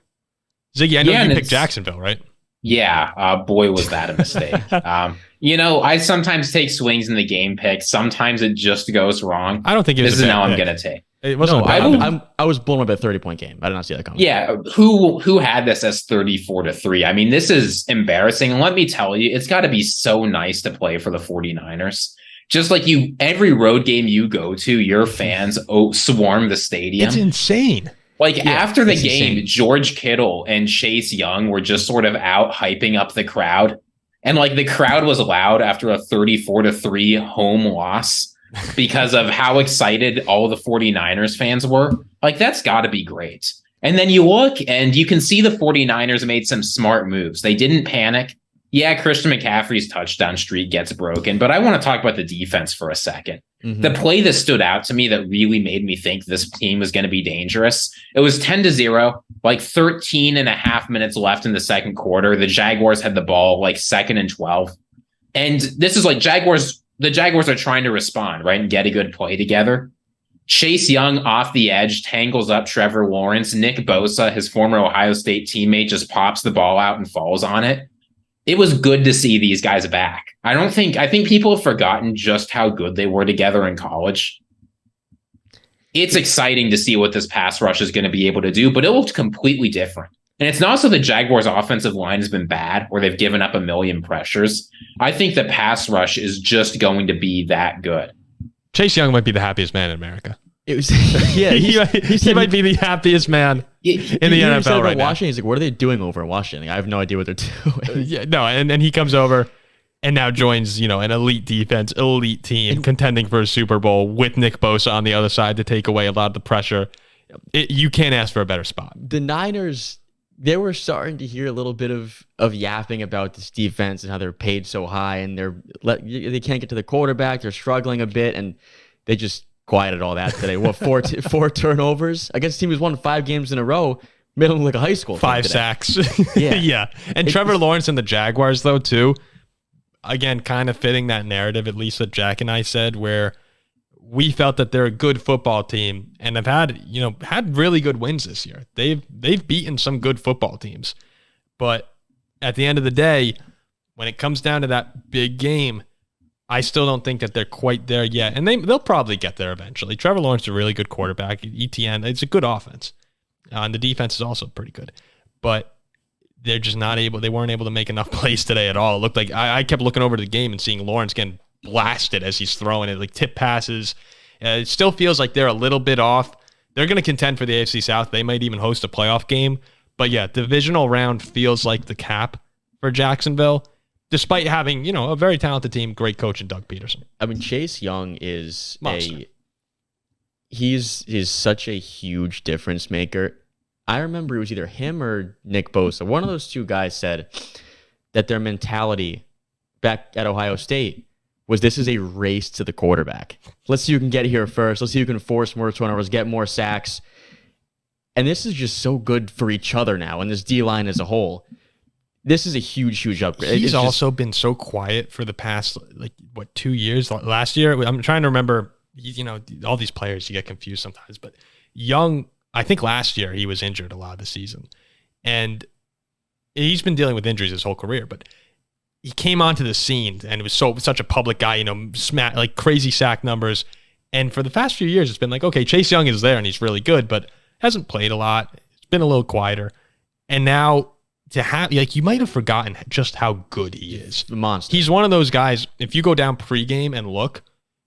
Ziggy, I know you picked Jacksonville, right? Yeah. Boy, was that a mistake. I sometimes take swings in the game pick. Sometimes it just goes wrong. I don't think this is now I'm going to take. It wasn't I was blown up at 30-point game. I did not see that coming. Yeah. Who had this as 34-3? I mean, this is embarrassing. And let me tell you, it's got to be so nice to play for the 49ers. Just like every road game you go to, your fans swarm the stadium. It's insane. After the game, insane. George Kittle and Chase Young were just sort of out hyping up the crowd. And the crowd was loud after a 34-3 home loss because of how excited all the 49ers fans were. That's got to be great. And then you look and you can see the 49ers made some smart moves. They didn't panic. Yeah, Christian McCaffrey's touchdown streak gets broken, but I want to talk about the defense for a second. The play that stood out to me that really made me think this team was going to be dangerous. It was 10-0, like 13 and a half minutes left in the second quarter. The Jaguars had the ball like 2nd and 12. And this is like the Jaguars are trying to respond, right? And get a good play together. Chase Young off the edge tangles up Trevor Lawrence. Nick Bosa, his former Ohio State teammate, just pops the ball out and falls on it. It was good to see these guys back. I think people have forgotten just how good they were together in college. It's exciting to see what this pass rush is going to be able to do, but it looked completely different. And it's not so the Jaguars' offensive line has been bad or they've given up a million pressures. I think the pass rush is just going to be that good. Chase Young might be the happiest man in America. It was he might be the happiest man in the NFL right now. Washington, he's like, what are they doing over in Washington? I have no idea what they're doing. And he comes over and now joins, an elite defense, elite team contending for a Super Bowl with Nick Bosa on the other side to take away a lot of the pressure. You can't ask for a better spot. The Niners, they were starting to hear a little bit of yapping about this defense and how they're paid so high and they can't get to the quarterback. They're struggling a bit, and they just quieted all that today. What, four turnovers against a team who's won 5 games in a row, made them like a high school. 5 sacks. Yeah. Yeah. And Trevor Lawrence and the Jaguars, though, too, again, kind of fitting that narrative, at least that Jack and I said, where we felt that they're a good football team and have had really good wins this year. They've beaten some good football teams. But at the end of the day, when it comes down to that big game, I still don't think that they're quite there yet. And they'll probably get there eventually. Trevor Lawrence is a really good quarterback. ETN, it's a good offense. And the defense is also pretty good. But they're just not able. They weren't able to make enough plays today at all. It looked like I kept looking over to the game and seeing Lawrence getting blasted as he's throwing it, like tip passes. It still feels like they're a little bit off. They're going to contend for the AFC South. They might even host a playoff game. But yeah, divisional round feels like the cap for Jacksonville, despite having, a very talented team, great coach in Doug Peterson. I mean, Chase Young is Monster. He's such a huge difference maker. I remember it was either him or Nick Bosa. One of those two guys said that their mentality back at Ohio State was this is a race to the quarterback. Let's see who can get here first. Let's see who can force more turnovers, get more sacks. And this is just so good for each other now, and this D-line as a whole. This is a huge, huge upgrade. He's also been so quiet for the past, 2 years? Last year, I'm trying to remember, all these players, you get confused sometimes. But Young, I think last year he was injured a lot of the season. And he's been dealing with injuries his whole career. But he came onto the scene and it was such a public guy, crazy sack numbers. And for the past few years, it's been like, okay, Chase Young is there and he's really good, but hasn't played a lot. It's been a little quieter. And now to have, you might have forgotten just how good he is. The monster. He's one of those guys, if you go down pregame and look,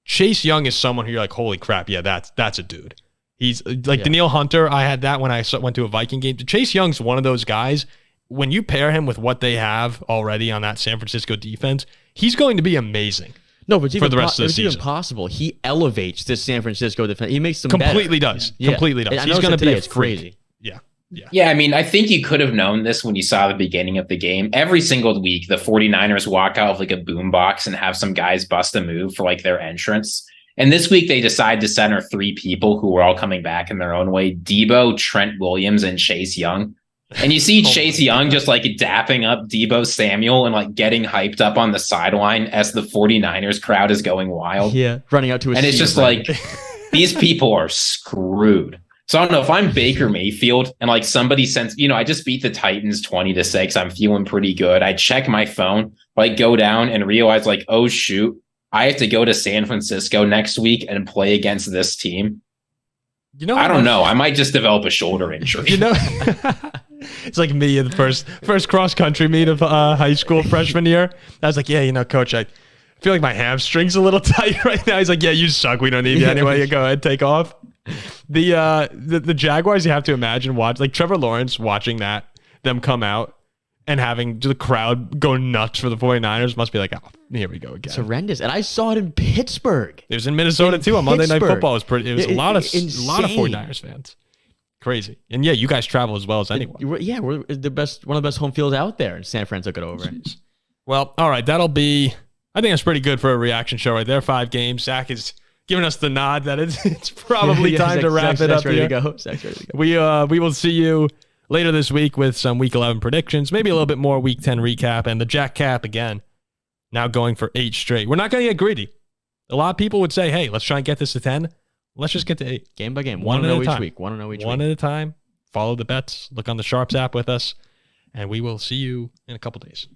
Chase Young is someone who you're like, holy crap, yeah, that's a dude. He's like Danielle Hunter. I had that when I went to a Viking game. Chase Young's one of those guys. When you pair him with what they have already on that San Francisco defense, he's going to be amazing. No, but for the rest of the season, it's even possible. He elevates this San Francisco defense. He makes them completely better. does. Yeah. Completely does. He's going to be crazy. Yeah. Yeah. Yeah, I mean, I think you could have known this when you saw the beginning of the game. Every single week, the 49ers walk out of like a boombox and have some guys bust a move for like their entrance. And this week they decide to center 3 people who were all coming back in their own way: Debo, Trent Williams, and Chase Young. And you see Chase Young just like dapping up Debo Samuel and like getting hyped up on the sideline as the 49ers crowd is going wild. Yeah, running out to a And it's just like, these people are screwed. So I don't know if I'm Baker Mayfield and like somebody sends, I just beat the Titans 20-6. I'm feeling pretty good. I check my phone, go down and realize like, oh shoot, I have to go to San Francisco next week and play against this team. I don't know. I might just develop a shoulder injury. It's like me in the first cross country meet of high school freshman year. I was like, yeah, coach, I feel like my hamstring's a little tight right now. He's like, yeah, you suck. We don't need you anyway. You go ahead, take off. The Jaguars, you have to imagine Trevor Lawrence watching them come out and having the crowd go nuts for the 49ers must be like, oh, here we go again. It's horrendous. And I saw it in Pittsburgh. It was in Minnesota too on Monday Night Football. It was a lot of 49ers fans. Crazy. And yeah, you guys travel as well as anyone. We're one of the best home fields out there, and San Fran took it over. Well, all right, I think that's pretty good for a reaction show right there. 5 games. Zach is giving us the nod that it's probably time to wrap it up ready here. to go. Zach's ready to go. We will see you later this week with some Week 11 predictions, maybe a little bit more Week 10 recap, and the Jack Cap again, now going for 8 straight. We're not going to get greedy. A lot of people would say, hey, let's try and get this to 10. Let's just get to 8. Game by game. One 1-0 at a time. each week. 1-0 each One week. at a time. Follow the bets. Look on the Sharps app with us, and we will see you in a couple days.